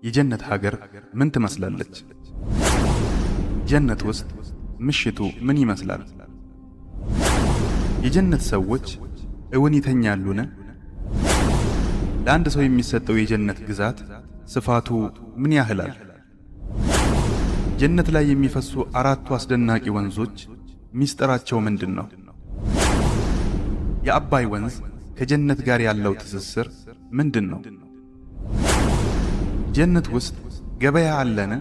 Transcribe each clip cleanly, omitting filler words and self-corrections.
የጀነት ሀገር ምን ትመስላለች? ጀነት ውስጥ ምሽቱ ምን ይመስላል? የጀነት ሰዎች እውን ይተኛሉን? ለአንድ ሰው የሚሰጠው የጀነት ግዛት ስፋቱ ምን ያህላል? ጀነት ላይ የሚፈሱ አራቱ አስደናቂ ወንዞች ሚስጥራቸው ምንድነው? የአባይ ወንዝ ከጀነት ጋር ያለው ትስስር ምንድነው? ጀነት ውስጥ ገበያ አለን?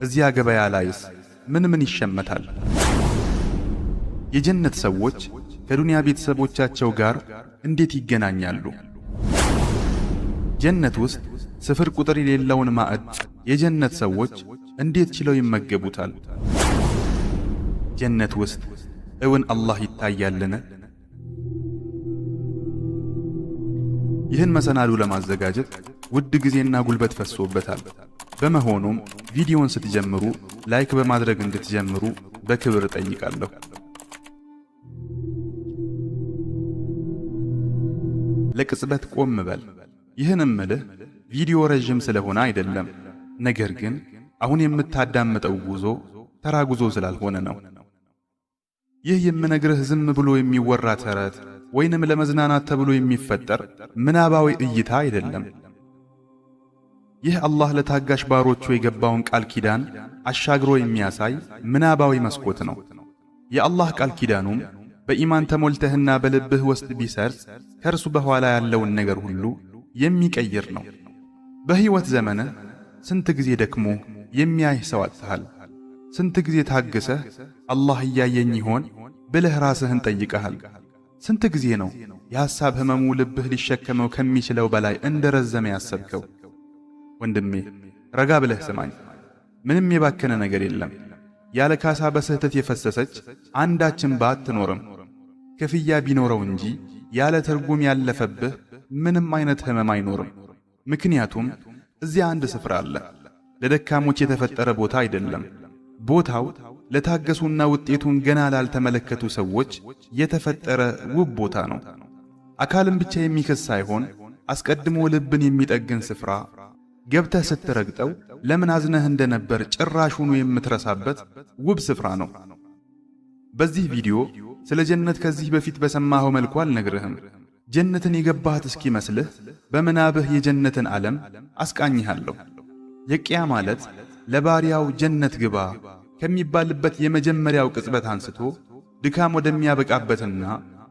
እዚያ ገበያ ላይስ ምን ይሸመታል? የጀነት ሰዎች ከዱንያ ቤተሰቦቻቸው ጋር እንዴት ይገናኛሉ? ጀነት ውስጥ ስፍር ቁጥር የሌለውን ማዕድ የጀነት ሰዎች እንዴት ችለው ይመገቡታል? ጀነት ውስጥ እውን አላህ ይታያልን? ይህን መሰናዱ ለማዘጋጀት ውድ ጊዜና ጉልበት ፈሶበታል። በመሆኑም ቪዲዮውን ስትጀምሩ ላይክ በማድረግ እንድትጀምሩ በክብር ጠይቃለሁ። ለቅጽበት ቆም በል። ይህን እምልህ ቪዲዮ ረጅም ስለሆነ አይደለም፣ ነገር ግን አሁን የምታዳምጠው ጉዞ ተራ ጉዞ ስላልሆነ ነው። ይህ የምነግርህ ዝም ብሎ የሚወራ ተረት ወይንም ለመዝናናት ተብሎ የሚፈጠር ምናባዊ እይታ አይደለም። ይህ አላህ ለታጋሽ ባሮቹ የገባውን ቃል ኪዳን አሻግሮ የሚያሳይ ምናባዊ መስኮት ነው። የአላህ ቃል ኪዳኑም በኢማን ተሞልተህና በልብህ ውስጥ ቢሰርጽ ከእርሱ በኋላ ያለውን ነገር ሁሉ የሚቀይር ነው። በሕይወት ዘመንህ ስንት ጊዜ ደክሞ የሚያይህ ሰው አጥተሃል? ስንት ጊዜ ታግሰህ አላህ እያየኝ ይሆን ብለህ ራስህን ጠይቀሃል? ስንት ጊዜ ነው የሐሳብ ህመሙ ልብህ ሊሸከመው ከሚችለው በላይ እንደረዘመ ያሰብከው? ወንድሜ ረጋ ብለህ ስማኝ። ምንም የባከነ ነገር የለም። ያለ ካሳ በስህተት የፈሰሰች አንዳችን አትኖርም። ክፍያ ቢኖረው እንጂ ያለ ትርጉም ያለፈብህ ምንም አይነት ህመም አይኖርም። ምክንያቱም እዚያ አንድ ስፍራ አለ። ለደካሞች የተፈጠረ ቦታ አይደለም። ቦታው ለታገሱና ውጤቱን ገና ላልተመለከቱ ሰዎች የተፈጠረ ውብ ቦታ ነው። አካልን ብቻ የሚከስ ሳይሆን አስቀድሞ ልብን የሚጠግን ስፍራ። ገብተህ ስትረግጠው ለምን አዝነህ እንደነበር ጭራሹኑ የምትረሳበት ውብ ስፍራ ነው። በዚህ ቪዲዮ ስለ ጀነት ከዚህ በፊት በሰማኸው መልኩ አልነግርህም። ጀነትን የገባህት እስኪመስልህ በምናብህ የጀነትን ዓለም አስቃኝሃለሁ። የቂያ ማለት ለባሪያው ጀነት ግባ ከሚባልበት የመጀመሪያው ቅጽበት አንስቶ ድካም ወደሚያበቃበትና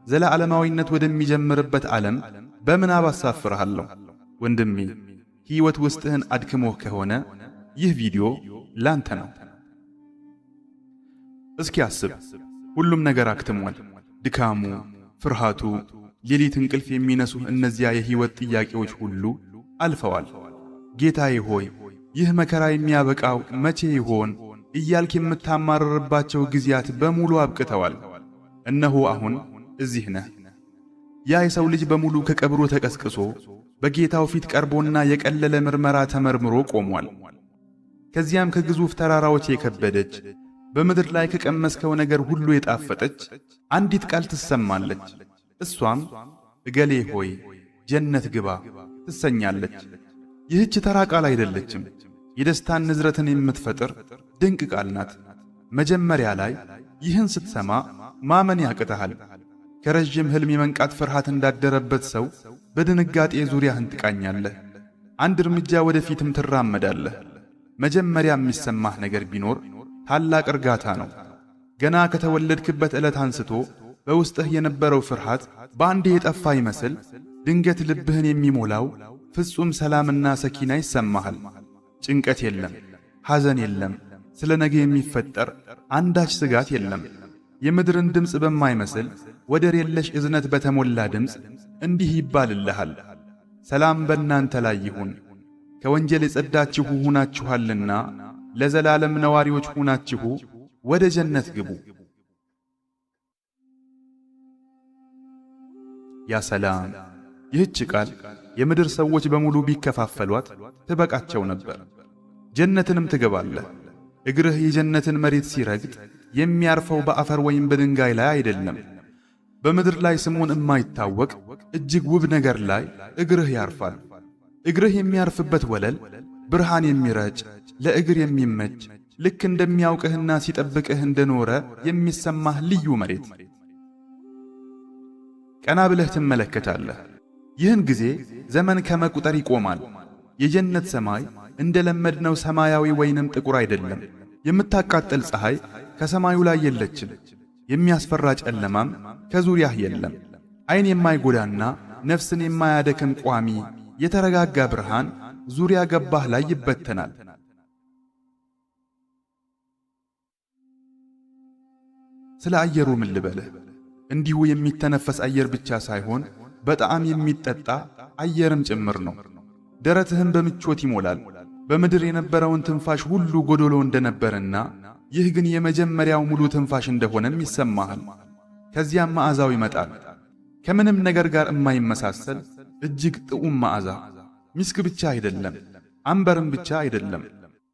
ዘላለማዊነት ወደሚጀምርበት ዓለም በምናብ አሳፍርሃለሁ። ወንድሜ ሕይወት ውስጥህን አድክሞህ ከሆነ ይህ ቪዲዮ ላንተ ነው። እስኪ አስብ፣ ሁሉም ነገር አክትሟል። ድካሙ፣ ፍርሃቱ፣ ሌሊት እንቅልፍ የሚነሱህ እነዚያ የሕይወት ጥያቄዎች ሁሉ አልፈዋል። ጌታዬ ሆይ ይህ መከራ የሚያበቃው መቼ ይሆን እያልክ የምታማርርባቸው ጊዜያት በሙሉ አብቅተዋል። እነሆ አሁን እዚህ ነህ። ያ የሰው ልጅ በሙሉ ከቀብሩ ተቀስቅሶ በጌታው ፊት ቀርቦና የቀለለ ምርመራ ተመርምሮ ቆሟል። ከዚያም ከግዙፍ ተራራዎች የከበደች በምድር ላይ ከቀመስከው ነገር ሁሉ የጣፈጠች አንዲት ቃል ትሰማለች። እሷም እገሌ ሆይ ጀነት ግባ ትሰኛለች። ይህች ተራ ቃል አይደለችም። የደስታን ንዝረትን የምትፈጥር ድንቅ ቃል ናት። መጀመሪያ ላይ ይህን ስትሰማ ማመን ያቅተሃል። ከረጅም ሕልም የመንቃት ፍርሃት እንዳደረበት ሰው በድንጋጤ ዙሪያህን ትቃኛለህ። አንድ እርምጃ ወደፊትም ትራመዳለህ። መጀመሪያ የሚሰማህ ነገር ቢኖር ታላቅ እርጋታ ነው። ገና ከተወለድክበት ዕለት አንስቶ በውስጥህ የነበረው ፍርሃት በአንዴ የጠፋ ይመስል ድንገት ልብህን የሚሞላው ፍጹም ሰላምና ሰኪና ይሰማሃል። ጭንቀት የለም፣ ሐዘን የለም፣ ስለ ነገ የሚፈጠር አንዳች ስጋት የለም። የምድርን ድምፅ በማይመስል ወደር የለሽ እዝነት በተሞላ ድምፅ እንዲህ ይባልልሃል፣ ሰላም በእናንተ ላይ ይሁን፣ ከወንጀል የጸዳችሁ ሁናችኋልና ለዘላለም ነዋሪዎች ሁናችሁ ወደ ጀነት ግቡ። ያ ሰላም! ይህች ቃል የምድር ሰዎች በሙሉ ቢከፋፈሏት ትበቃቸው ነበር። ጀነትንም ትገባለህ። እግርህ የጀነትን መሬት ሲረግጥ የሚያርፈው በአፈር ወይም በድንጋይ ላይ አይደለም። በምድር ላይ ስሙን የማይታወቅ እጅግ ውብ ነገር ላይ እግርህ ያርፋል። እግርህ የሚያርፍበት ወለል ብርሃን የሚረጭ ለእግር የሚመች ልክ እንደሚያውቅህና ሲጠብቅህ እንደኖረ የሚሰማህ ልዩ መሬት። ቀና ብለህ ትመለከታለህ። ይህን ጊዜ ዘመን ከመቁጠር ይቆማል። የጀነት ሰማይ እንደለመድነው ሰማያዊ ወይንም ጥቁር አይደለም። የምታቃጥል ፀሐይ ከሰማዩ ላይ የለችም። የሚያስፈራ ጨለማም ከዙሪያህ የለም። ዓይን የማይጎዳና ነፍስን የማያደክም ቋሚ የተረጋጋ ብርሃን ዙሪያ ገባህ ላይ ይበተናል። ስለ አየሩ ምን ልበልህ? እንዲሁ የሚተነፈስ አየር ብቻ ሳይሆን በጣም የሚጠጣ አየርም ጭምር ነው። ደረትህም በምቾት ይሞላል። በምድር የነበረውን ትንፋሽ ሁሉ ጎዶሎ እንደነበርና ይህ ግን የመጀመሪያው ሙሉ ትንፋሽ እንደሆነም ይሰማሃል። ከዚያም መዓዛው ይመጣል። ከምንም ነገር ጋር የማይመሳሰል እጅግ ጥዑም መዓዛ። ሚስክ ብቻ አይደለም፣ አንበርም ብቻ አይደለም።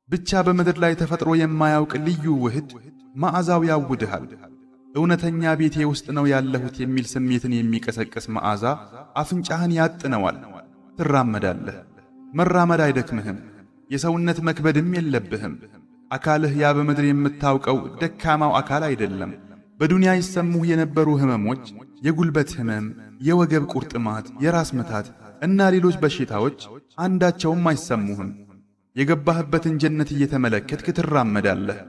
ብቻ በምድር ላይ ተፈጥሮ የማያውቅ ልዩ ውህድ መዓዛው ያውድሃል። እውነተኛ ቤቴ ውስጥ ነው ያለሁት የሚል ስሜትን የሚቀሰቅስ መዓዛ አፍንጫህን ያጥነዋል። ትራመዳለህ። መራመድ አይደክምህም። የሰውነት መክበድም የለብህም። አካልህ ያ በምድር የምታውቀው ደካማው አካል አይደለም። በዱንያ ይሰሙህ የነበሩ ህመሞች፣ የጉልበት ህመም፣ የወገብ ቁርጥማት፣ የራስ ምታት እና ሌሎች በሽታዎች አንዳቸውም አይሰሙህም። የገባህበትን ጀነት እየተመለከትክ ትራመዳለህ።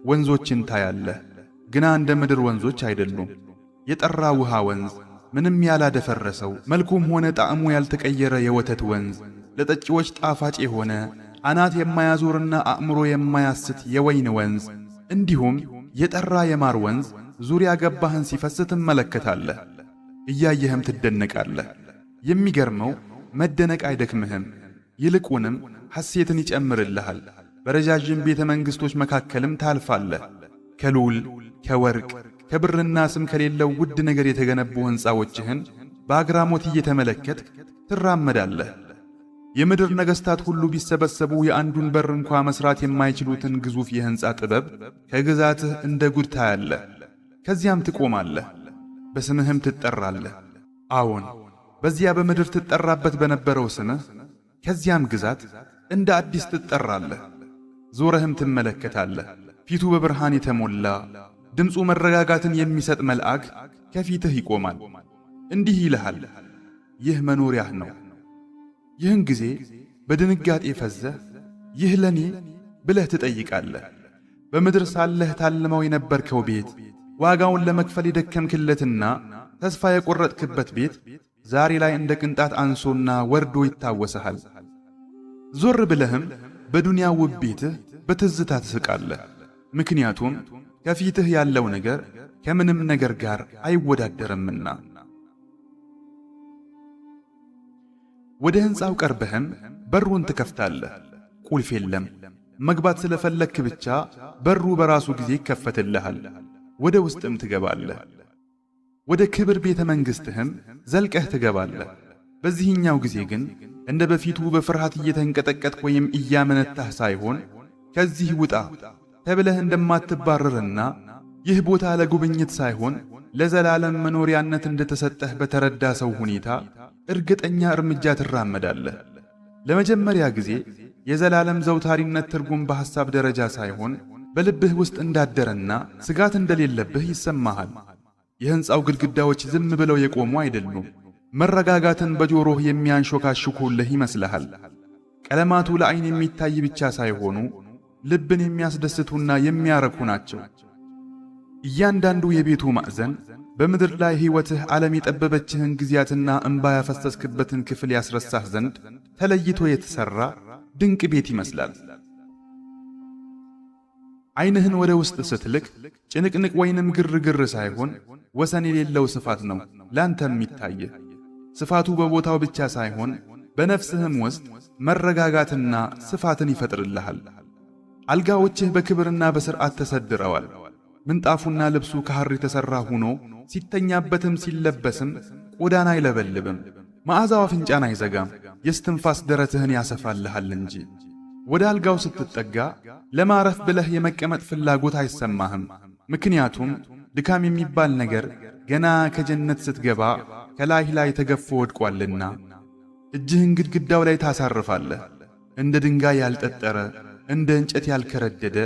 ወንዞችን ታያለህ፣ ግና እንደ ምድር ወንዞች አይደሉም። የጠራ ውሃ ወንዝ፣ ምንም ያላደፈረሰው መልኩም ሆነ ጣዕሙ ያልተቀየረ የወተት ወንዝ፣ ለጠጪዎች ጣፋጭ የሆነ አናት የማያዞርና አእምሮ የማያስት የወይን ወንዝ፣ እንዲሁም የጠራ የማር ወንዝ ዙሪያ ገባህን ሲፈስ ትመለከታለህ። እያየህም ትደነቃለህ። የሚገርመው መደነቅ አይደክምህም፣ ይልቁንም ሐሴትን ይጨምርልሃል። በረጃጅም ቤተ መንግሥቶች መካከልም ታልፋለህ። ከሉል ከወርቅ ከብርና ስም ከሌለው ውድ ነገር የተገነቡ ሕንፃዎችህን በአግራሞት እየተመለከትክ ትራመዳለህ። የምድር ነገሥታት ሁሉ ቢሰበሰቡ የአንዱን በር እንኳ መሥራት የማይችሉትን ግዙፍ የሕንፃ ጥበብ ከግዛትህ እንደ ጉድ ታያለህ። ከዚያም ትቆማለህ፣ በስምህም ትጠራለህ። አዎን፣ በዚያ በምድር ትጠራበት በነበረው ስምህ ከዚያም ግዛት እንደ አዲስ ትጠራለህ። ዞረህም ትመለከታለህ። ፊቱ በብርሃን የተሞላ ድምፁ መረጋጋትን የሚሰጥ መልአክ ከፊትህ ይቆማል። እንዲህ ይልሃል፣ ይህ መኖሪያህ ነው። ይህን ጊዜ በድንጋጤ ፈዘህ ይህ ለኔ ብለህ ትጠይቃለህ። በምድር ሳለህ ታልመው የነበርከው ቤት፣ ዋጋውን ለመክፈል የደከምክለትና ተስፋ የቆረጥክበት ቤት ዛሬ ላይ እንደ ቅንጣት አንሶና ወርዶ ይታወሰሃል። ዞር ብለህም በዱንያ ውብ ቤትህ በትዝታ ትስቃለህ። ምክንያቱም ከፊትህ ያለው ነገር ከምንም ነገር ጋር አይወዳደርምና። ወደ ሕንፃው ቀርበህም በሩን ትከፍታለህ። ቁልፍ የለም። መግባት ስለፈለክ ብቻ በሩ በራሱ ጊዜ ይከፈትልሃል። ወደ ውስጥም ትገባለህ። ወደ ክብር ቤተ መንግሥትህም ዘልቀህ ትገባለህ። በዚህኛው ጊዜ ግን እንደ በፊቱ በፍርሃት እየተንቀጠቀጥክ ወይም እያመነታህ ሳይሆን ከዚህ ውጣ ተብለህ እንደማትባረርና ይህ ቦታ ለጉብኝት ሳይሆን ለዘላለም መኖሪያነት እንደተሰጠህ በተረዳ ሰው ሁኔታ እርግጠኛ እርምጃ ትራመዳለህ። ለመጀመሪያ ጊዜ የዘላለም ዘውታሪነት ትርጉም በሐሳብ ደረጃ ሳይሆን በልብህ ውስጥ እንዳደረና ስጋት እንደሌለብህ ይሰማሃል። የሕንፃው ግድግዳዎች ዝም ብለው የቆሙ አይደሉም። መረጋጋትን በጆሮህ የሚያንሾካሹኩልህ ይመስልሃል። ቀለማቱ ለዓይን የሚታይ ብቻ ሳይሆኑ ልብን የሚያስደስቱና የሚያረኩ ናቸው። እያንዳንዱ የቤቱ ማዕዘን በምድር ላይ ሕይወትህ ዓለም የጠበበችህን ጊዜያትና እንባ ያፈሰስክበትን ክፍል ያስረሳህ ዘንድ ተለይቶ የተሠራ ድንቅ ቤት ይመስላል። ዓይንህን ወደ ውስጥ ስትልክ ጭንቅንቅ ወይንም ግርግር ሳይሆን ወሰን የሌለው ስፋት ነው ላንተ የሚታይህ። ስፋቱ በቦታው ብቻ ሳይሆን በነፍስህም ውስጥ መረጋጋትና ስፋትን ይፈጥርልሃል። አልጋዎችህ በክብርና በሥርዓት ተሰድረዋል። ምንጣፉና ልብሱ ከሐር የተሠራ ሆኖ ሲተኛበትም ሲለበስም ቆዳን አይለበልብም። መዓዛው አፍንጫን አይዘጋም፣ የስትንፋስ ደረትህን ያሰፋልሃል እንጂ። ወደ አልጋው ስትጠጋ ለማረፍ ብለህ የመቀመጥ ፍላጎት አይሰማህም። ምክንያቱም ድካም የሚባል ነገር ገና ከጀነት ስትገባ ከላይህ ላይ ተገፎ ወድቋልና። እጅህን ግድግዳው ላይ ታሳርፋለህ። እንደ ድንጋይ ያልጠጠረ እንደ እንጨት ያልከረደደ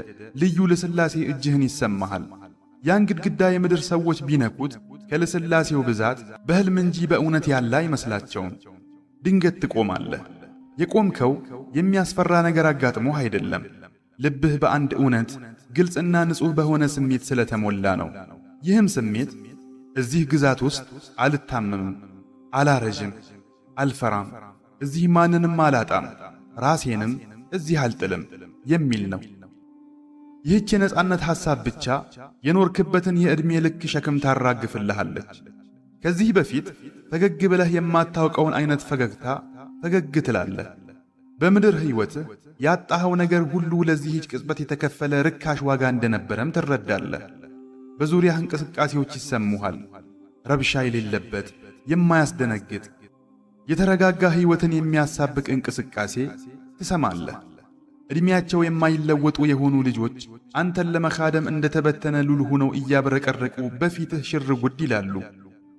ልዩ ልስላሴ እጅህን ይሰማሃል። ያን ግድግዳ የምድር ሰዎች ቢነኩት ከልስላሴው ብዛት በሕልም እንጂ በእውነት ያለ አይመስላቸውም። ድንገት ትቆማለህ። የቆምከው የሚያስፈራ ነገር አጋጥሞህ አይደለም። ልብህ በአንድ እውነት ግልጽና ንጹሕ በሆነ ስሜት ስለተሞላ ነው። ይህም ስሜት እዚህ ግዛት ውስጥ አልታመምም፣ አላረጅም፣ አልፈራም፣ እዚህ ማንንም አላጣም፣ ራሴንም እዚህ አልጥልም የሚል ነው። ይህች የነጻነት ሐሳብ ብቻ የኖርክበትን የዕድሜ ልክ ሸክም ታራግፍልሃለች። ከዚህ በፊት ፈገግ ብለህ የማታውቀውን አይነት ፈገግታ ፈገግ ትላለህ። በምድር ሕይወትህ ያጣኸው ነገር ሁሉ ለዚህች ቅጽበት የተከፈለ ርካሽ ዋጋ እንደነበረም ትረዳለህ። በዙሪያህ እንቅስቃሴዎች ይሰሙሃል። ረብሻ የሌለበት የማያስደነግጥ የተረጋጋ ሕይወትን የሚያሳብቅ እንቅስቃሴ ትሰማለህ። ዕድሜያቸው የማይለወጡ የሆኑ ልጆች አንተን ለመኻደም እንደተበተነ ሉል ሆነው እያብረቀረቁ በፊትህ ሽር ጉድ ይላሉ።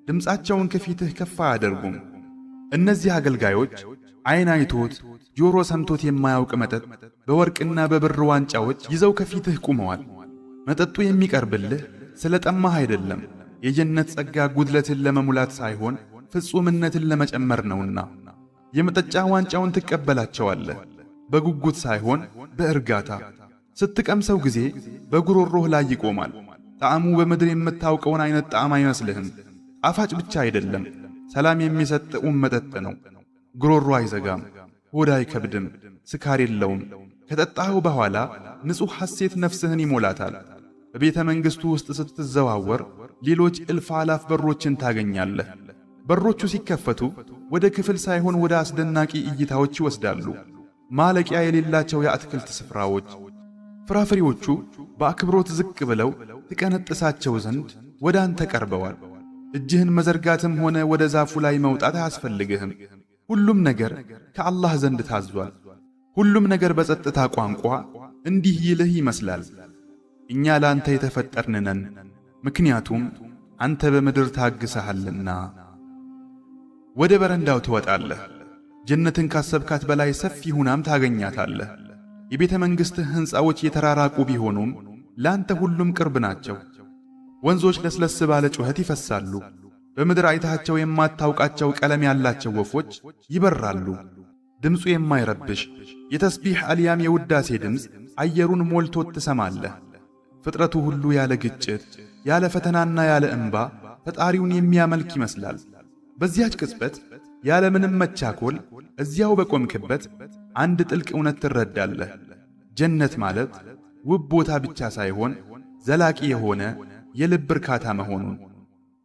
ድምፃቸውን ከፊትህ ከፍ አያደርጉም። እነዚህ አገልጋዮች ዓይን አይቶት ጆሮ ሰምቶት የማያውቅ መጠጥ በወርቅና በብር ዋንጫዎች ይዘው ከፊትህ ቆመዋል። መጠጡ የሚቀርብልህ ስለ ጠማህ አይደለም፣ የጀነት ጸጋ ጉድለትን ለመሙላት ሳይሆን ፍጹምነትን ለመጨመር ነውና። የመጠጫ ዋንጫውን ትቀበላቸዋለህ በጉጉት ሳይሆን በእርጋታ። ስትቀምሰው ጊዜ በጉሮሮህ ላይ ይቆማል። ጣዕሙ በምድር የምታውቀውን አይነት ጣዕም አይመስልህም። ጣፋጭ ብቻ አይደለም፣ ሰላም የሚሰጥ ጥዑም መጠጥ ነው። ጉሮሮ አይዘጋም፣ ሆድ አይከብድም፣ ስካር የለውም። ከጠጣኸው በኋላ ንጹሕ ሐሴት ነፍስህን ይሞላታል። በቤተ መንግሥቱ ውስጥ ስትዘዋወር ሌሎች እልፍ አላፍ በሮችን ታገኛለህ። በሮቹ ሲከፈቱ ወደ ክፍል ሳይሆን ወደ አስደናቂ እይታዎች ይወስዳሉ። ማለቂያ የሌላቸው የአትክልት ስፍራዎች፣ ፍራፍሬዎቹ በአክብሮት ዝቅ ብለው ትቀነጥሳቸው ዘንድ ወደ አንተ ቀርበዋል። እጅህን መዘርጋትም ሆነ ወደ ዛፉ ላይ መውጣት አያስፈልግህም። ሁሉም ነገር ከአላህ ዘንድ ታዟል። ሁሉም ነገር በጸጥታ ቋንቋ እንዲህ ይልህ ይመስላል፣ እኛ ለአንተ የተፈጠርን ነን፣ ምክንያቱም አንተ በምድር ታግሰሃልና። ወደ በረንዳው ትወጣለህ። ጀነትን ካሰብካት በላይ ሰፊ ሁናም ታገኛታለህ። የቤተ መንግሥትህ ሕንፃዎች የተራራቁ ቢሆኑም ላንተ ሁሉም ቅርብ ናቸው። ወንዞች ለስለስ ባለ ጩኸት ይፈሳሉ። በምድር አይታቸው የማታውቃቸው ቀለም ያላቸው ወፎች ይበራሉ። ድምፁ የማይረብሽ የተስቢሕ አልያም የውዳሴ ድምፅ አየሩን ሞልቶት ትሰማለህ። ፍጥረቱ ሁሉ ያለ ግጭት፣ ያለ ፈተናና ያለ እንባ ፈጣሪውን የሚያመልክ ይመስላል። በዚያች ቅጽበት ያለ ምንም መቻኮል እዚያው በቆምክበት አንድ ጥልቅ እውነት ትረዳለህ። ጀነት ማለት ውብ ቦታ ብቻ ሳይሆን ዘላቂ የሆነ የልብ እርካታ መሆኑን።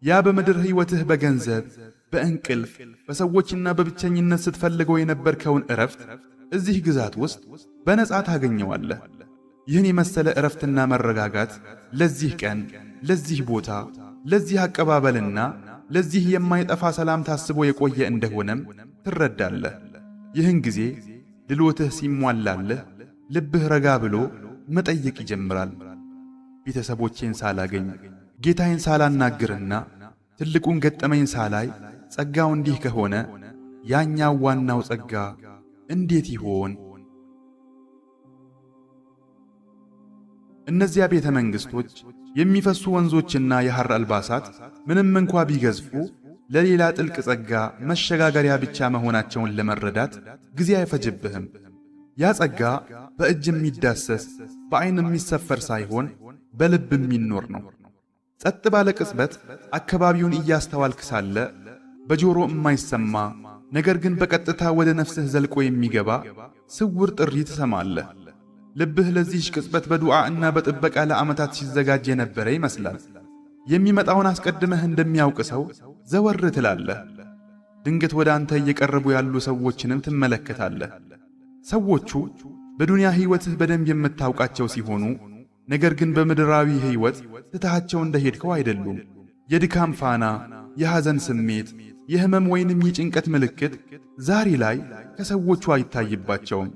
ያ በምድር ሕይወትህ በገንዘብ፣ በእንቅልፍ፣ በሰዎችና በብቸኝነት ስትፈልገው የነበርከውን ዕረፍት እዚህ ግዛት ውስጥ በነጻ ታገኘዋለህ። ይህን የመሰለ ዕረፍትና መረጋጋት ለዚህ ቀን፣ ለዚህ ቦታ፣ ለዚህ አቀባበልና ለዚህ የማይጠፋ ሰላም ታስቦ የቆየ እንደሆነም ትረዳለህ። ይህን ጊዜ ድሎትህ ሲሟላለህ ልብህ ረጋ ብሎ መጠየቅ ይጀምራል። ቤተሰቦቼን ሳላገኝ ጌታዬን ሳላናግርና ትልቁን ገጠመኝ ሳላይ ጸጋው እንዲህ ከሆነ ያኛው ዋናው ጸጋ እንዴት ይሆን? እነዚያ ቤተ መንግሥቶች፣ የሚፈሱ ወንዞችና የሐር አልባሳት ምንም እንኳ ቢገዝፉ ለሌላ ጥልቅ ጸጋ መሸጋገሪያ ብቻ መሆናቸውን ለመረዳት ጊዜ አይፈጅብህም። ያ ጸጋ በእጅ የሚዳሰስ በዐይን የሚሰፈር ሳይሆን በልብ የሚኖር ነው። ጸጥ ባለ ቅጽበት አካባቢውን እያስተዋልክ ሳለ በጆሮ የማይሰማ ነገር ግን በቀጥታ ወደ ነፍስህ ዘልቆ የሚገባ ስውር ጥሪ ትሰማለህ። ልብህ ለዚህች ቅጽበት በዱዓ እና በጥበቃ ለዓመታት ሲዘጋጅ የነበረ ይመስላል። የሚመጣውን አስቀድመህ እንደሚያውቅ ሰው ዘወር ትላለህ። ድንገት ወደ አንተ እየቀረቡ ያሉ ሰዎችንም ትመለከታለህ። ሰዎቹ በዱንያ ሕይወትህ በደንብ የምታውቃቸው ሲሆኑ ነገር ግን በምድራዊ ሕይወት ትተሃቸው እንደሄድከው አይደሉም። የድካም ፋና፣ የሐዘን ስሜት፣ የሕመም ወይንም የጭንቀት ምልክት ዛሬ ላይ ከሰዎቹ አይታይባቸውም።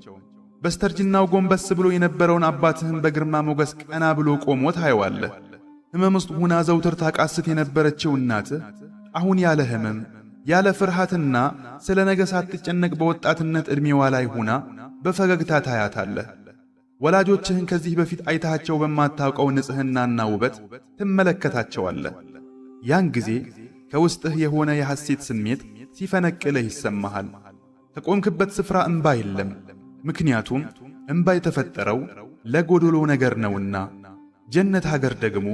በስተርጅናው ጎንበስ ብሎ የነበረውን አባትህን በግርማ ሞገስ ቀና ብሎ ቆሞ ታየዋለህ። ሕመም ውስጥ ሁና ዘውትር ታቃስት የነበረችው እናትህ አሁን ያለ ሕመም ያለ ፍርሃትና ስለ ነገ ሳትጨነቅ በወጣትነት ዕድሜዋ ላይ ሆና በፈገግታ ታያታለህ። ወላጆችህን ከዚህ በፊት አይታቸው በማታውቀው ንጽህናና ውበት ትመለከታቸዋለህ። ያን ጊዜ ከውስጥህ የሆነ የሐሴት ስሜት ሲፈነቅልህ ይሰማሃል። ከቆምክበት ስፍራ እንባ የለም፣ ምክንያቱም እንባ የተፈጠረው ለጎዶሎ ነገር ነውና። ጀነት ሀገር ደግሞ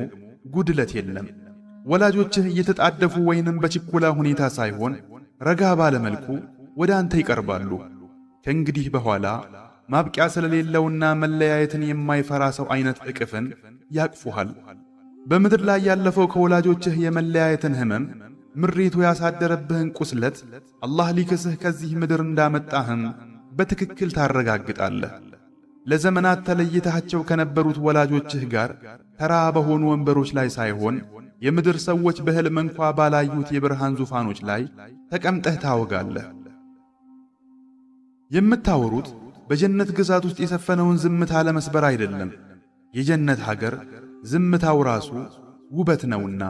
ጉድለት የለም። ወላጆችህ እየተጣደፉ ወይንም በችኮላ ሁኔታ ሳይሆን ረጋ ባለ መልኩ ወደ አንተ ይቀርባሉ። ከእንግዲህ በኋላ ማብቂያ ስለሌለውና መለያየትን የማይፈራ ሰው አይነት እቅፍን ያቅፉሃል። በምድር ላይ ያለፈው ከወላጆችህ የመለያየትን ህመም ምሬቱ ያሳደረብህን ቁስለት አላህ ሊክስህ ከዚህ ምድር እንዳመጣህም በትክክል ታረጋግጣለህ። ለዘመናት ተለይተሃቸው ከነበሩት ወላጆችህ ጋር ተራ በሆኑ ወንበሮች ላይ ሳይሆን የምድር ሰዎች በሕልም እንኳ ባላዩት የብርሃን ዙፋኖች ላይ ተቀምጠህ ታወጋለህ። የምታወሩት በጀነት ግዛት ውስጥ የሰፈነውን ዝምታ ለመስበር አይደለም። የጀነት ሀገር ዝምታው ራሱ ውበት ነውና።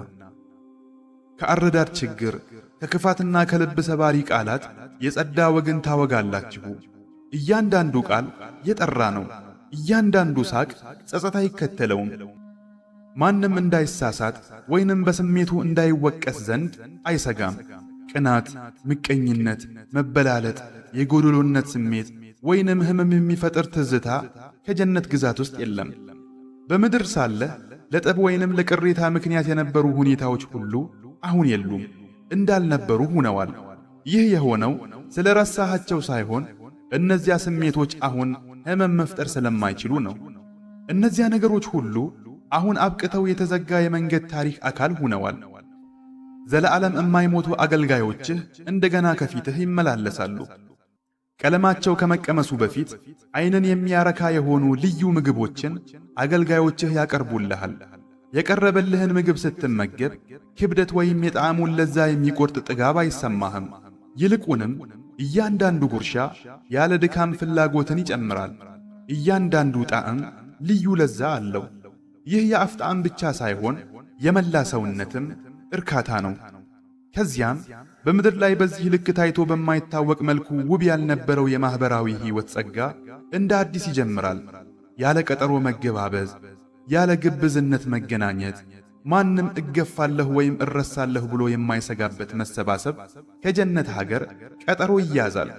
ከአረዳድ ችግር፣ ከክፋትና ከልብ ሰባሪ ቃላት የጸዳ ወግን ታወጋላችሁ። እያንዳንዱ ቃል የጠራ ነው። እያንዳንዱ ሳቅ ጸጸት አይከተለውም። ማንም እንዳይሳሳት ወይንም በስሜቱ እንዳይወቀስ ዘንድ አይሰጋም። ቅናት፣ ምቀኝነት፣ መበላለጥ፣ የጎደሎነት ስሜት ወይንም ህመም የሚፈጥር ትዝታ ከጀነት ግዛት ውስጥ የለም። በምድር ሳለህ ለጠብ ወይንም ለቅሬታ ምክንያት የነበሩ ሁኔታዎች ሁሉ አሁን የሉም፣ እንዳልነበሩ ሆነዋል። ይህ የሆነው ስለ ረሳሃቸው ሳይሆን እነዚያ ስሜቶች አሁን ህመም መፍጠር ስለማይችሉ ነው። እነዚያ ነገሮች ሁሉ አሁን አብቅተው የተዘጋ የመንገድ ታሪክ አካል ሆነዋል። ዘለዓለም የማይሞቱ አገልጋዮችህ እንደገና ከፊትህ ይመላለሳሉ። ቀለማቸው ከመቀመሱ በፊት ዓይንን የሚያረካ የሆኑ ልዩ ምግቦችን አገልጋዮችህ ያቀርቡልሃል። የቀረበልህን ምግብ ስትመገብ ክብደት ወይም የጣዕሙን ለዛ የሚቆርጥ ጥጋብ አይሰማህም። ይልቁንም እያንዳንዱ ጉርሻ ያለ ድካም ፍላጎትን ይጨምራል። እያንዳንዱ ጣዕም ልዩ ለዛ አለው። ይህ የአፍ ጣዕም ብቻ ሳይሆን የመላ ሰውነትም እርካታ ነው። ከዚያም በምድር ላይ በዚህ ልክ ታይቶ በማይታወቅ መልኩ ውብ ያልነበረው የማኅበራዊ ሕይወት ጸጋ እንደ አዲስ ይጀምራል። ያለ ቀጠሮ መገባበዝ፣ ያለ ግብዝነት መገናኘት፣ ማንም እገፋለሁ ወይም እረሳለሁ ብሎ የማይሰጋበት መሰባሰብ ከጀነት ሀገር ቀጠሮ ይያዛል።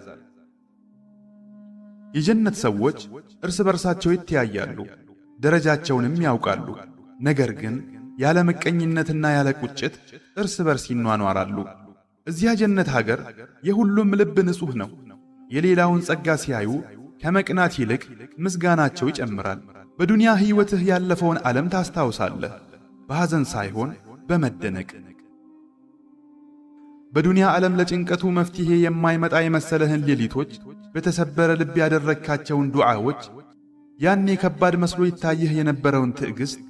የጀነት ሰዎች እርስ በርሳቸው ይተያያሉ፣ ደረጃቸውንም ያውቃሉ። ነገር ግን ያለ ምቀኝነትና ያለ ቁጭት እርስ በርስ ይኗኗራሉ። እዚያ ጀነት ሀገር የሁሉም ልብ ንጹሕ ነው። የሌላውን ጸጋ ሲያዩ ከመቅናት ይልቅ ምስጋናቸው ይጨምራል። በዱንያ ሕይወትህ ያለፈውን ዓለም ታስታውሳለህ፣ በሐዘን ሳይሆን በመደነቅ። በዱንያ ዓለም ለጭንቀቱ መፍትሄ የማይመጣ የመሰለህን ሌሊቶች፣ በተሰበረ ልብ ያደረግካቸውን ዱዓዎች፣ ያኔ ከባድ መስሎ ይታይህ የነበረውን ትዕግሥት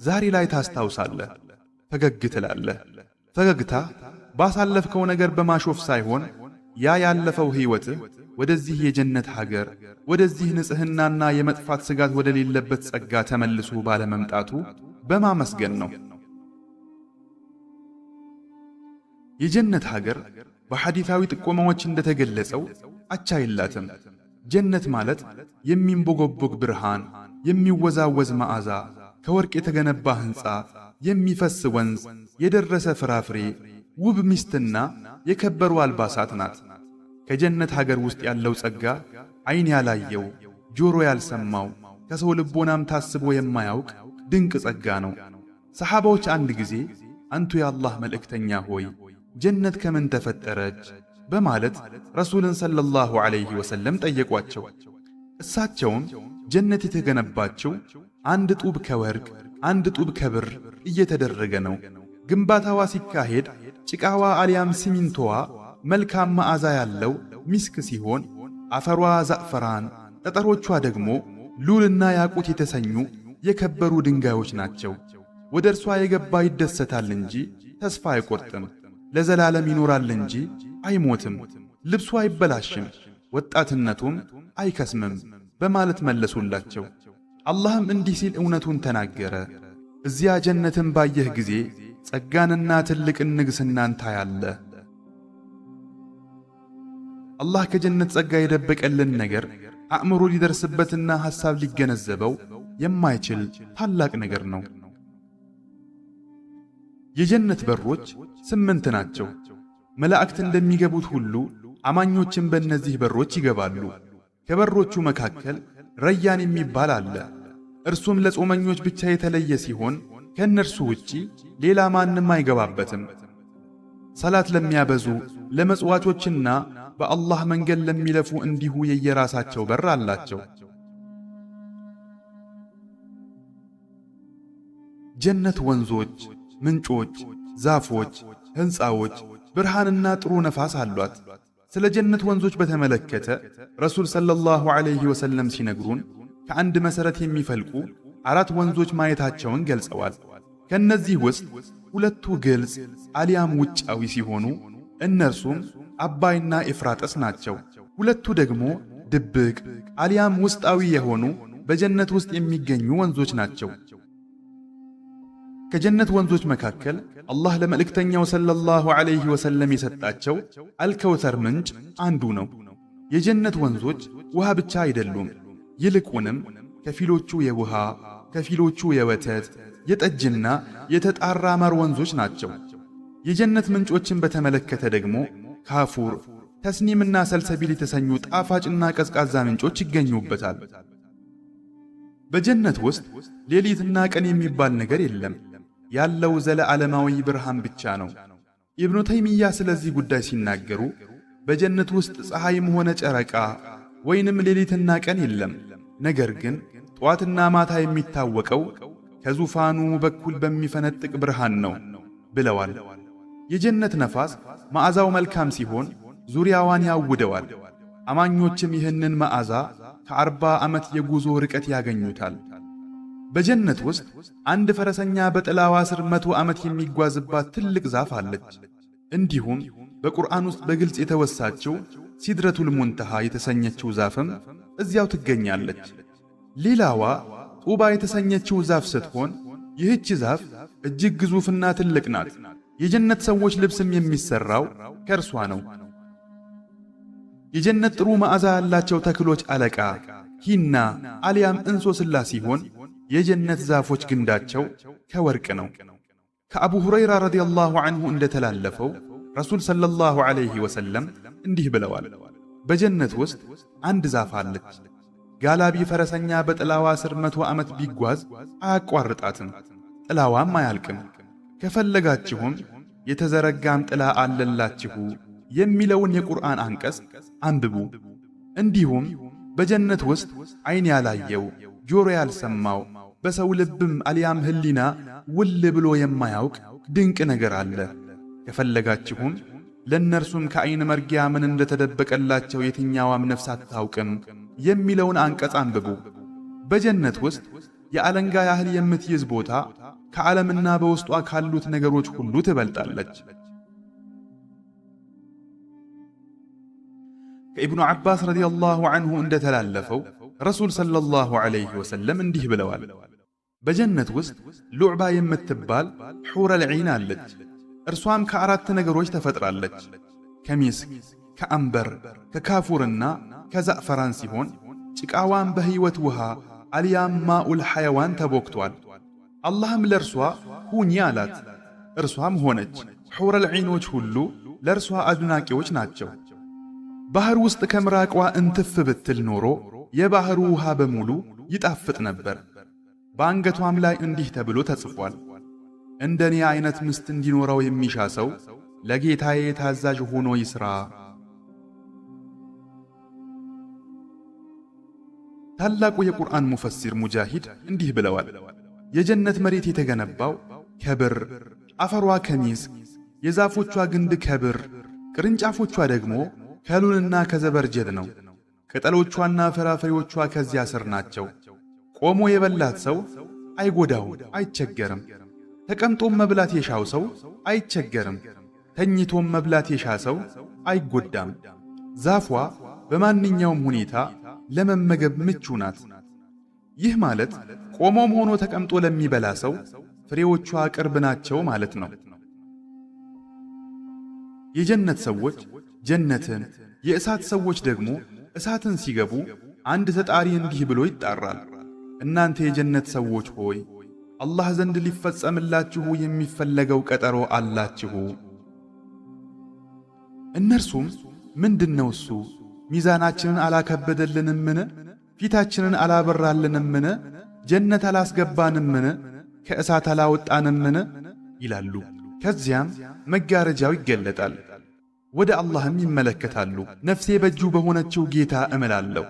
ዛሬ ላይ ታስታውሳለህ። ፈገግ ትላለህ። ፈገግታ ባሳለፍከው ነገር በማሾፍ ሳይሆን ያ ያለፈው ሕይወትህ ወደዚህ የጀነት ሀገር፣ ወደዚህ ንጽሕናና የመጥፋት ስጋት ወደሌለበት ጸጋ ተመልሶ ባለመምጣቱ በማመስገን ነው። የጀነት ሀገር በሐዲታዊ ጥቆማዎች እንደተገለጸው አቻ የላትም። ጀነት ማለት የሚንቦጎቦግ ብርሃን፣ የሚወዛወዝ መዓዛ፣ ከወርቅ የተገነባ ሕንፃ፣ የሚፈስ ወንዝ፣ የደረሰ ፍራፍሬ፣ ውብ ሚስትና የከበሩ አልባሳት ናት። ከጀነት ሀገር ውስጥ ያለው ጸጋ ዓይን ያላየው ጆሮ ያልሰማው ከሰው ልቦናም ታስቦ የማያውቅ ድንቅ ጸጋ ነው። ሰሓባዎች አንድ ጊዜ አንቱ የአላህ መልእክተኛ ሆይ ጀነት ከምን ተፈጠረች በማለት ረሱልን ሰለላሁ ዐለይሂ ወሰለም ጠየቋቸው። እሳቸውም ጀነት የተገነባቸው አንድ ጡብ ከወርቅ አንድ ጡብ ከብር እየተደረገ ነው። ግንባታዋ ሲካሄድ ጭቃዋ አልያም ሲሚንቶዋ መልካም መዓዛ ያለው ሚስክ ሲሆን አፈሯ ዛዕፈራን፣ ጠጠሮቿ ደግሞ ሉልና ያቁት የተሰኙ የከበሩ ድንጋዮች ናቸው። ወደ እርሷ የገባ ይደሰታል እንጂ ተስፋ አይቆርጥም፣ ለዘላለም ይኖራል እንጂ አይሞትም፣ ልብሱ አይበላሽም፣ ወጣትነቱም አይከስምም በማለት መለሱላቸው። አላህም እንዲህ ሲል እውነቱን ተናገረ። እዚያ ጀነትን ባየህ ጊዜ ጸጋንና ትልቅን ንግሥናን ታያለህ። አላህ ከጀነት ጸጋ የደበቀልን ነገር አእምሮ ሊደርስበትና ሐሳብ ሊገነዘበው የማይችል ታላቅ ነገር ነው። የጀነት በሮች 8 ናቸው። መላእክት እንደሚገቡት ሁሉ አማኞችም በእነዚህ በሮች ይገባሉ። ከበሮቹ መካከል ረያን የሚባል አለ። እርሱም ለጾመኞች ብቻ የተለየ ሲሆን ከእነርሱ ውጪ ሌላ ማንም አይገባበትም። ሰላት ለሚያበዙ ለመጽዋቾችና በአላህ መንገድ ለሚለፉ እንዲሁ የየራሳቸው በር አላቸው። ጀነት ወንዞች፣ ምንጮች፣ ዛፎች፣ ሕንፃዎች፣ ብርሃንና ጥሩ ነፋስ አሏት። ስለ ጀነት ወንዞች በተመለከተ ረሱል ሰለላሁ ዐለይሂ ወሰለም ሲነግሩን ከአንድ መሠረት የሚፈልቁ 4 ወንዞች ማየታቸውን ገልጸዋል። ከነዚህ ውስጥ 2ቱ ግልጽ አሊያም ውጫዊ ሲሆኑ እነርሱም አባይና ኤፍራጥስ ናቸው። 2ቱ ደግሞ ድብቅ አሊያም ውስጣዊ የሆኑ በጀነት ውስጥ የሚገኙ ወንዞች ናቸው። ከጀነት ወንዞች መካከል አላህ ለመልእክተኛው ሰለላሁ ዐለይሂ ወሰለም የሰጣቸው አልከውተር ምንጭ አንዱ ነው። የጀነት ወንዞች ውሃ ብቻ አይደሉም። ይልቁንም ከፊሎቹ የውሃ ከፊሎቹ የወተት የጠጅና የተጣራ ማር ወንዞች ናቸው። የጀነት ምንጮችን በተመለከተ ደግሞ ካፉር፣ ተስኒምና ሰልሰቢል የተሰኙ ጣፋጭና ቀዝቃዛ ምንጮች ይገኙበታል። በጀነት ውስጥ ሌሊትና ቀን የሚባል ነገር የለም። ያለው ዘለዓለማዊ ብርሃን ብቻ ነው። ኢብኑ ተይሚያ ስለዚህ ጉዳይ ሲናገሩ በጀነት ውስጥ ፀሐይም ሆነ ጨረቃ ወይንም ሌሊትና ቀን የለም። ነገር ግን ጠዋትና ማታ የሚታወቀው ከዙፋኑ በኩል በሚፈነጥቅ ብርሃን ነው ብለዋል። የጀነት ነፋስ መዓዛው መልካም ሲሆን ዙሪያዋን ያውደዋል። አማኞችም ይህንን መዓዛ ከ40 ዓመት የጉዞ ርቀት ያገኙታል። በጀነት ውስጥ አንድ ፈረሰኛ በጥላዋ ስር 100 ዓመት የሚጓዝባት ትልቅ ዛፍ አለች። እንዲሁም በቁርአን ውስጥ በግልጽ የተወሳችው ሲድረቱል ሙንተሃ የተሰኘችው ዛፍም እዚያው ትገኛለች። ሌላዋ ጡባ የተሰኘችው ዛፍ ስትሆን ይህች ዛፍ እጅግ ግዙፍና ትልቅ ናት። የጀነት ሰዎች ልብስም የሚሰራው ከእርሷ ነው። የጀነት ጥሩ መዓዛ ያላቸው ተክሎች አለቃ ሂና አሊያም እንሶስላ ሲሆን የጀነት ዛፎች ግንዳቸው ከወርቅ ነው። ከአቡ ሁረይራ ረዲየላሁ ዐንሁ እንደተላለፈው ረሱል ሰለላሁ ዐለይሂ ወሰለም እንዲህ ብለዋል። በጀነት ውስጥ አንድ ዛፍ አለች። ጋላቢ ፈረሰኛ በጥላዋ ስር 100 ዓመት ቢጓዝ አያቋርጣትም፣ ጥላዋም አያልቅም። ከፈለጋችሁም የተዘረጋም ጥላ አለላችሁ የሚለውን የቁርአን አንቀጽ አንብቡ። እንዲሁም በጀነት ውስጥ ዓይን ያላየው ጆሮ ያልሰማው በሰው ልብም አልያም ህሊና ውል ብሎ የማያውቅ ድንቅ ነገር አለ። ከፈለጋችሁም ለእነርሱም ከዓይን መርጊያ ምን እንደተደበቀላቸው የትኛዋም ነፍስ አታውቅም የሚለውን አንቀጽ አንብቡ። በጀነት ውስጥ የአለንጋ ያህል የምትይዝ ቦታ ከዓለምና በውስጧ ካሉት ነገሮች ሁሉ ትበልጣለች። ከኢብኑ ዓባስ ረዲየላሁ ዐንሁ እንደተላለፈው ረሱል ሰለላሁ ዐለይሂ ወሰለም እንዲህ ብለዋል። በጀነት ውስጥ ሉዕባ የምትባል ሑረል ዒን አለች። እርሷም ከ4 ነገሮች ተፈጥራለች፣ ከሚስክ፣ ከአንበር፣ ከካፉርና ከዛዕፈራን ሲሆን ጭቃዋን በሕይወት ውሃ አልያም ማኡል ሐይዋን ተቦክቷል። አላህም ለእርሷ ሁኚ አላት፣ እርሷም ሆነች። ሑረል ዒኖች ሁሉ ለእርሷ አድናቂዎች ናቸው። ባህር ውስጥ ከምራቋ እንትፍ ብትል ኖሮ የባህሩ ውሃ በሙሉ ይጣፍጥ ነበር። በአንገቷም ላይ እንዲህ ተብሎ ተጽፏል፣ እንደኔ አይነት ምስት እንዲኖረው የሚሻ ሰው ለጌታዬ ታዛዥ ሆኖ ይስራ። ታላቁ የቁርአን ሙፈሲር ሙጃሂድ እንዲህ ብለዋል። የጀነት መሬት የተገነባው ከብር፣ አፈሯ ከሚስክ፣ የዛፎቿ ግንድ ከብር፣ ቅርንጫፎቿ ደግሞ ከሉልና ከዘበርጀድ ነው። ቅጠሎቿና ፍራፍሬዎቿ ከዚያ ስር ናቸው። ቆሞ የበላት ሰው አይጎዳውም፣ አይቸገርም። ተቀምጦም መብላት የሻው ሰው አይቸገርም። ተኝቶም መብላት የሻ ሰው አይጎዳም። ዛፏ በማንኛውም ሁኔታ ለመመገብ ምቹ ናት። ይህ ማለት ቆሞም ሆኖ ተቀምጦ ለሚበላ ሰው ፍሬዎቿ ቅርብ ናቸው ማለት ነው። የጀነት ሰዎች ጀነትን የእሳት ሰዎች ደግሞ እሳትን ሲገቡ አንድ ተጣሪ እንዲህ ብሎ ይጣራል፣ እናንተ የጀነት ሰዎች ሆይ አላህ ዘንድ ሊፈጸምላችሁ የሚፈለገው ቀጠሮ አላችሁ። እነርሱም ምንድነው እሱ? ሚዛናችንን አላከበደልንምን? ፊታችንን አላበራልንምን? ጀነት አላስገባንምን? ከእሳት አላወጣንምን? ይላሉ። ከዚያም መጋረጃው ይገለጣል፣ ወደ አላህም ይመለከታሉ። ነፍሴ በእጁ በሆነችው ጌታ እምላለሁ።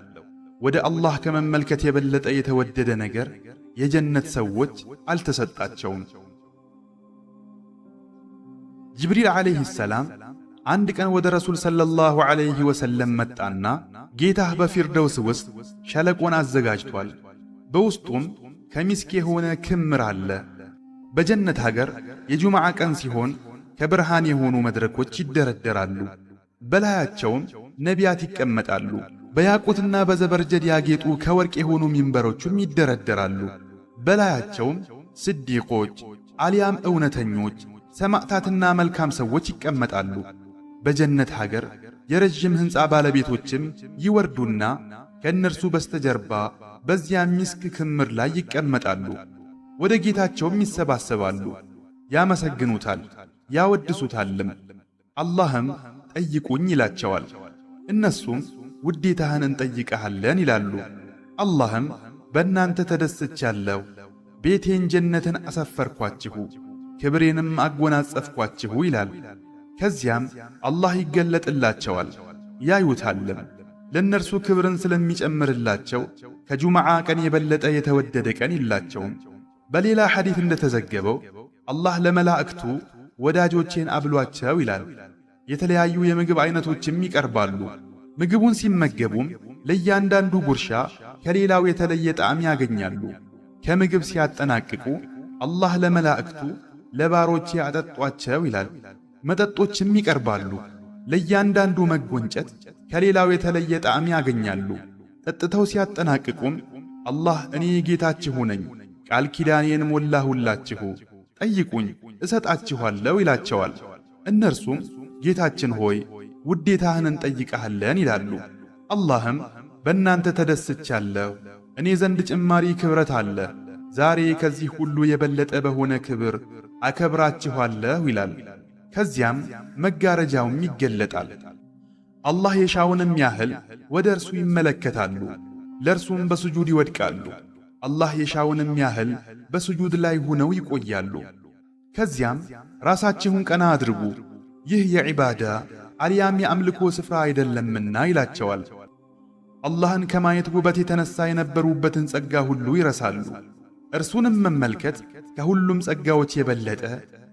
ወደ አላህ ከመመልከት የበለጠ የተወደደ ነገር የጀነት ሰዎች አልተሰጣቸውም። ጅብሪል ዓለይሂ ሰላም አንድ ቀን ወደ ረሱል ሰለላሁ ዐለይሂ ወሰለም መጣና ጌታህ በፊርደውስ ውስጥ ሸለቆን አዘጋጅቷል፣ በውስጡም ከሚስክ የሆነ ክምር አለ። በጀነት ሀገር የጁምዓ ቀን ሲሆን ከብርሃን የሆኑ መድረኮች ይደረደራሉ፣ በላያቸውም ነቢያት ይቀመጣሉ። በያቁትና በዘበርጀድ ያጌጡ ከወርቅ የሆኑ ሚንበሮችም ይደረደራሉ፣ በላያቸውም ስዲቆች አልያም እውነተኞች ሰማዕታትና መልካም ሰዎች ይቀመጣሉ። በጀነት ሀገር የረጅም ሕንፃ ባለቤቶችም ይወርዱና ከእነርሱ በስተጀርባ በዚያ ሚስክ ክምር ላይ ይቀመጣሉ። ወደ ጌታቸውም ይሰባሰባሉ፣ ያመሰግኑታል፣ ያወድሱታልም። አላህም ጠይቁኝ ይላቸዋል። እነሱም ውዴታህን እንጠይቀሃለን ይላሉ። አላህም በእናንተ ተደስቻለሁ፣ ቤቴን ጀነትን አሰፈርኳችሁ፣ ክብሬንም አጎናጸፍኳችሁ ይላል። ከዚያም አላህ ይገለጥላቸዋል፣ ያዩታልም። ለእነርሱ ክብርን ስለሚጨምርላቸው ከጁምዓ ቀን የበለጠ የተወደደ ቀን የላቸውም። በሌላ ሐዲት እንደተዘገበው አላህ ለመላእክቱ ወዳጆቼን አብሏቸው ይላል። የተለያዩ የምግብ አይነቶችም ይቀርባሉ። ምግቡን ሲመገቡም ለእያንዳንዱ ጉርሻ ከሌላው የተለየ ጣዕም ያገኛሉ። ከምግብ ሲያጠናቅቁ አላህ ለመላእክቱ ለባሮቼ አጠጧቸው ይላል። መጠጦችም ይቀርባሉ። ለእያንዳንዱ መጎንጨት ከሌላው የተለየ ጣዕም ያገኛሉ። ጠጥተው ሲያጠናቅቁም አላህ እኔ ጌታችሁ ነኝ፣ ቃል ኪዳኔን ሞላሁላችሁ፣ ጠይቁኝ እሰጣችኋለሁ ይላቸዋል። እነርሱም ጌታችን ሆይ ውዴታህን እንጠይቀሃለን ይላሉ። አላህም በእናንተ ተደስቻለሁ፣ እኔ ዘንድ ጭማሪ ክብረት አለ፣ ዛሬ ከዚህ ሁሉ የበለጠ በሆነ ክብር አከብራችኋለሁ ይላል። ከዚያም መጋረጃውም ይገለጣል። አላህ የሻውንም ያህል ወደ እርሱ ይመለከታሉ፣ ለእርሱም በስጁድ ይወድቃሉ። አላህ የሻውንም ያህል በስጁድ ላይ ሆነው ይቆያሉ። ከዚያም ራሳችሁን ቀና አድርጉ፣ ይህ የዒባዳ አልያም የአምልኮ ስፍራ አይደለምና ይላቸዋል። አላህን ከማየት ውበት የተነሳ የነበሩበትን ጸጋ ሁሉ ይረሳሉ። እርሱንም መመልከት ከሁሉም ጸጋዎች የበለጠ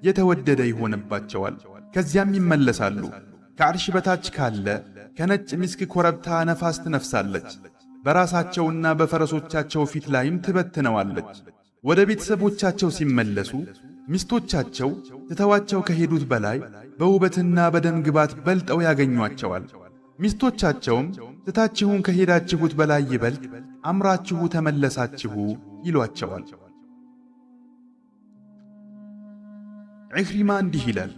የተወደደ ይሆንባቸዋል። ከዚያም ይመለሳሉ። ከዓርሽ በታች ካለ ከነጭ ሚስክ ኮረብታ ነፋስ ትነፍሳለች፣ በራሳቸውና በፈረሶቻቸው ፊት ላይም ትበትነዋለች። ወደ ቤተሰቦቻቸው ሲመለሱ ሚስቶቻቸው ትተዋቸው ከሄዱት በላይ በውበትና በደም ግባት በልጠው ያገኟቸዋል። ሚስቶቻቸውም ትታችሁን ከሄዳችሁት በላይ ይበልጥ አምራችሁ ተመለሳችሁ ይሏቸዋል። ዒክሪማ እንዲህ ይላል፣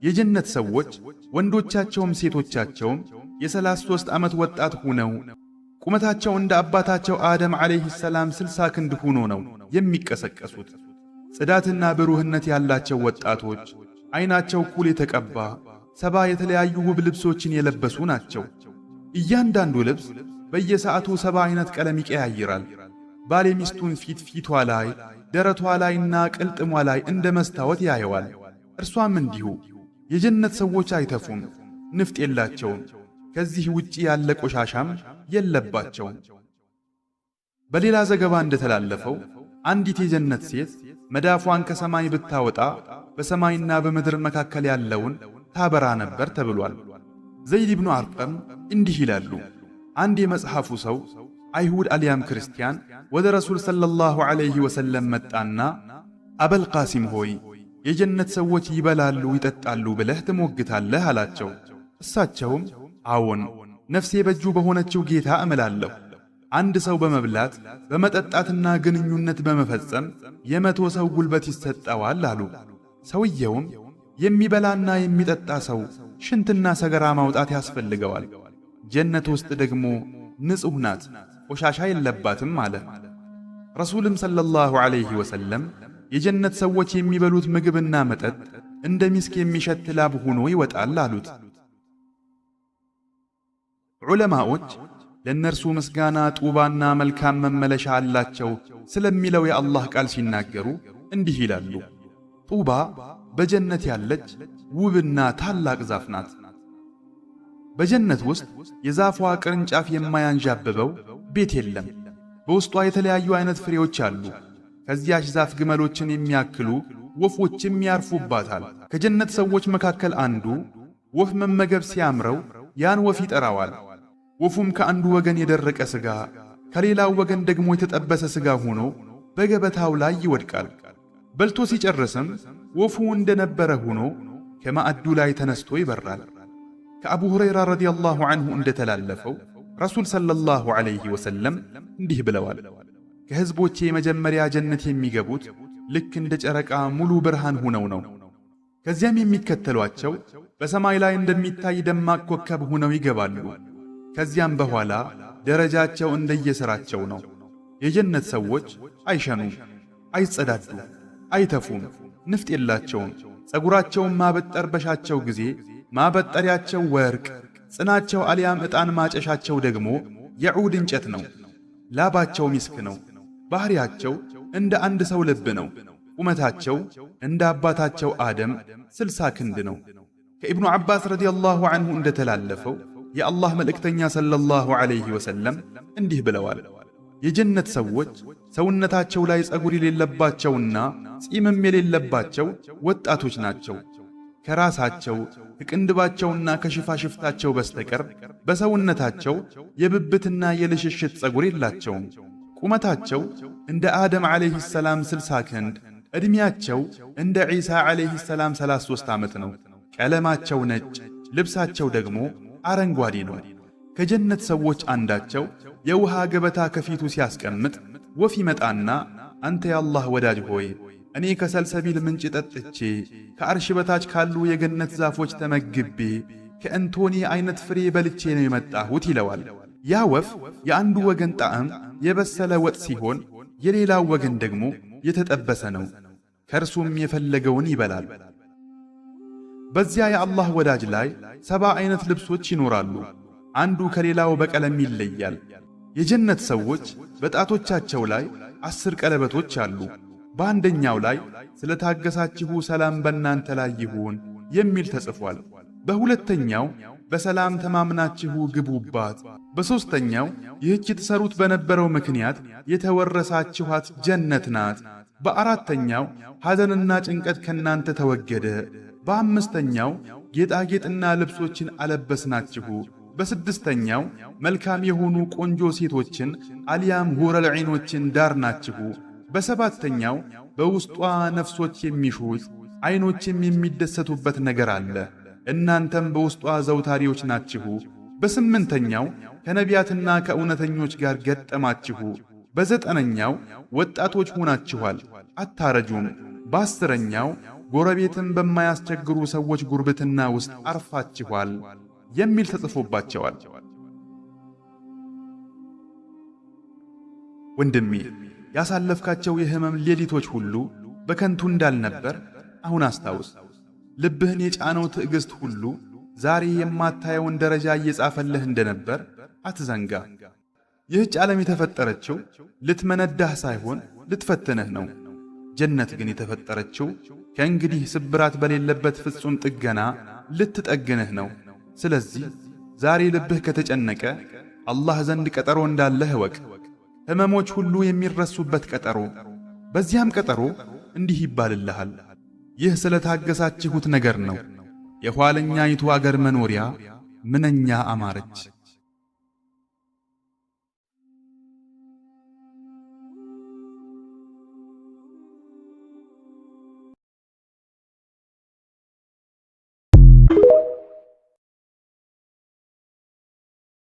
የጀነት ሰዎች ወንዶቻቸውም ሴቶቻቸውም የ33 ዓመት ወጣት ሆነው ቁመታቸው እንደ አባታቸው አደም ዓለይሂ ሰላም 60 ክንድ ሆኖ ነው የሚቀሰቀሱት። ጽዳትና ብሩህነት ያላቸው ወጣቶች፣ ዐይናቸው ኩል የተቀባ 70 የተለያዩ ውብ ልብሶችን የለበሱ ናቸው። እያንዳንዱ ልብስ በየሰዓቱ 70 አይነት ቀለም ይቀያይራል። ባል የሚስቱን ፊቷ ላይ፣ ደረቷ ላይና ቅልጥሟ ላይ እንደ መስታወት ያየዋል። እርሷም እንዲሁ። የጀነት ሰዎች አይተፉም፣ ንፍጥ የላቸውም፣ ከዚህ ውጪ ያለ ቆሻሻም የለባቸውም። በሌላ ዘገባ እንደተላለፈው አንዲት የጀነት ሴት መዳፏን ከሰማይ ብታወጣ በሰማይና በምድር መካከል ያለውን ታበራ ነበር ተብሏል። ዘይድ ብኑ አርቀም እንዲህ ይላሉ፣ አንድ የመጽሐፉ ሰው አይሁድ አልያም ክርስቲያን ወደ ረሱል ሰለላሁ ዐለይሂ ወሰለም መጣና አበል ቃሲም ሆይ የጀነት ሰዎች ይበላሉ ይጠጣሉ ብለህ ትሞግታለህ አላቸው። እሳቸውም አዎን፣ ነፍሴ በእጁ በሆነችው ጌታ እምላለሁ፣ አንድ ሰው በመብላት በመጠጣትና ግንኙነት በመፈጸም 100 ሰው ጉልበት ይሰጠዋል አሉ። ሰውየውም የሚበላና የሚጠጣ ሰው ሽንትና ሰገራ ማውጣት ያስፈልገዋል፣ ጀነት ውስጥ ደግሞ ንጹሕ ናት፣ ቆሻሻ የለባትም አለ። ረሱልም ሰለላሁ ዐለይሂ ወሰለም የጀነት ሰዎች የሚበሉት ምግብና መጠጥ እንደ ሚስክ የሚሸት ላብ ሆኖ ይወጣል አሉት። ዑለማዎች ለእነርሱ ምስጋና ጡባና መልካም መመለሻ አላቸው ስለሚለው የአላህ ቃል ሲናገሩ እንዲህ ይላሉ። ጡባ በጀነት ያለች ውብና ታላቅ ዛፍ ናት። በጀነት ውስጥ የዛፏ ቅርንጫፍ የማያንዣብበው ቤት የለም። በውስጧ የተለያዩ አይነት ፍሬዎች አሉ። ከዚያች ዛፍ ግመሎችን የሚያክሉ ወፎችም ያርፉባታል። ከጀነት ሰዎች መካከል አንዱ ወፍ መመገብ ሲያምረው ያን ወፍ ይጠራዋል። ወፉም ከአንዱ ወገን የደረቀ ሥጋ ከሌላው ወገን ደግሞ የተጠበሰ ሥጋ ሆኖ በገበታው ላይ ይወድቃል። በልቶ ሲጨርስም ወፉ እንደነበረ ሆኖ ከማዕዱ ላይ ተነስቶ ይበራል። ከአቡ ሁረይራ ረዲየላሁ ዐንሁ እንደተላለፈው ረሱል ሰለላሁ ዐለይሂ ወሰለም እንዲህ ብለዋል። ከሕዝቦቼ መጀመሪያ ጀነት የሚገቡት ልክ እንደ ጨረቃ ሙሉ ብርሃን ሆነው ነው። ከዚያም የሚከተሏቸው በሰማይ ላይ እንደሚታይ ደማቅ ኮከብ ሆነው ይገባሉ። ከዚያም በኋላ ደረጃቸው እንደየሥራቸው ነው። የጀነት ሰዎች አይሸኑም፣ አይጸዳዱም፣ አይተፉም፣ ንፍጥ የላቸውም። ጸጉራቸውን ማበጠር በሻቸው ጊዜ ማበጠሪያቸው ወርቅ፣ ጽናቸው አልያም ዕጣን ማጨሻቸው ደግሞ የዑድ እንጨት ነው። ላባቸው ሚስክ ነው። ባህሪያቸው እንደ አንድ ሰው ልብ ነው። ቁመታቸው እንደ አባታቸው አደም 60 ክንድ ነው። ከኢብኑ ዓባስ ረዲየላሁ ዐንሁ እንደተላለፈው የአላህ መልእክተኛ ሰለላሁ ዐለይሂ ወሰለም እንዲህ ብለዋል። የጀነት ሰዎች ሰውነታቸው ላይ ጸጉር የሌለባቸውና ጺምም የሌለባቸው ወጣቶች ናቸው። ከራሳቸው ከቅንድባቸውና ከሽፋሽፍታቸው በስተቀር በሰውነታቸው የብብትና የልሽሽት ጸጉር የላቸውም። ቁመታቸው እንደ አደም ዐለይሂ ሰላም 60 ክንድ፣ ዕድሜያቸው እንደ ዒሳ ዐለይሂ ሰላም 33 ዓመት ነው። ቀለማቸው ነጭ፣ ልብሳቸው ደግሞ አረንጓዴ ነው። ከጀነት ሰዎች አንዳቸው የውሃ ገበታ ከፊቱ ሲያስቀምጥ ወፍ ይመጣና አንተ የአላህ ወዳጅ ሆይ እኔ ከሰልሰቢል ምንጭ ጠጥቼ ከአርሽ በታች ካሉ የገነት ዛፎች ተመግቤ ከእንቶኒ አይነት ፍሬ በልቼ ነው የመጣሁት ይለዋል። ያ ወፍ የአንዱ ወገን ጣዕም የበሰለ ወጥ ሲሆን የሌላው ወገን ደግሞ የተጠበሰ ነው። ከእርሱም የፈለገውን ይበላል። በዚያ የአላህ ወዳጅ ላይ 70 አይነት ልብሶች ይኖራሉ። አንዱ ከሌላው በቀለም ይለያል። የጀነት ሰዎች በጣቶቻቸው ላይ 10 ቀለበቶች አሉ። በአንደኛው ላይ ስለታገሳችሁ ሰላም በእናንተ ላይ ይሁን የሚል ተጽፏል። በሁለተኛው በሰላም ተማምናችሁ ግቡባት። በሦስተኛው ይህች ትሰሩት በነበረው ምክንያት የተወረሳችኋት ጀነት ናት። በአራተኛው ሐዘንና ጭንቀት ከናንተ ተወገደ። በአምስተኛው ጌጣጌጥና ልብሶችን አለበስናችሁ። በስድስተኛው መልካም የሆኑ ቆንጆ ሴቶችን አልያም ሁረል ዒኖችን ዳርናችሁ። በሰባተኛው በውስጧ ነፍሶች የሚሹት ዐይኖችም የሚደሰቱበት ነገር አለ። እናንተም በውስጧ ዘውታሪዎች ናችሁ። በስምንተኛው ከነቢያትና ከእውነተኞች ጋር ገጠማችሁ። በዘጠነኛው ወጣቶች ሆናችኋል፣ አታረጁም። በአስረኛው ጎረቤትን በማያስቸግሩ ሰዎች ጉርብትና ውስጥ አርፋችኋል የሚል ተጽፎባቸዋል። ወንድሜ ያሳለፍካቸው የህመም ሌሊቶች ሁሉ በከንቱ እንዳልነበር አሁን አስታውስ። ልብህን የጫነው ትዕግስት ሁሉ ዛሬ የማታየውን ደረጃ እየጻፈልህ እንደነበር አትዘንጋ። ይህች ዓለም የተፈጠረችው ልትመነዳህ ሳይሆን ልትፈትንህ ነው። ጀነት ግን የተፈጠረችው ከእንግዲህ ስብራት በሌለበት ፍጹም ጥገና ልትጠግንህ ነው። ስለዚህ ዛሬ ልብህ ከተጨነቀ አላህ ዘንድ ቀጠሮ እንዳለህ እወቅ። ህመሞች ሁሉ የሚረሱበት ቀጠሮ። በዚያም ቀጠሮ እንዲህ ይባልልሃል፣ ይህ ስለታገሳችሁት ነገር ነው። የኋለኛይቱ አገር መኖሪያ ምንኛ አማረች።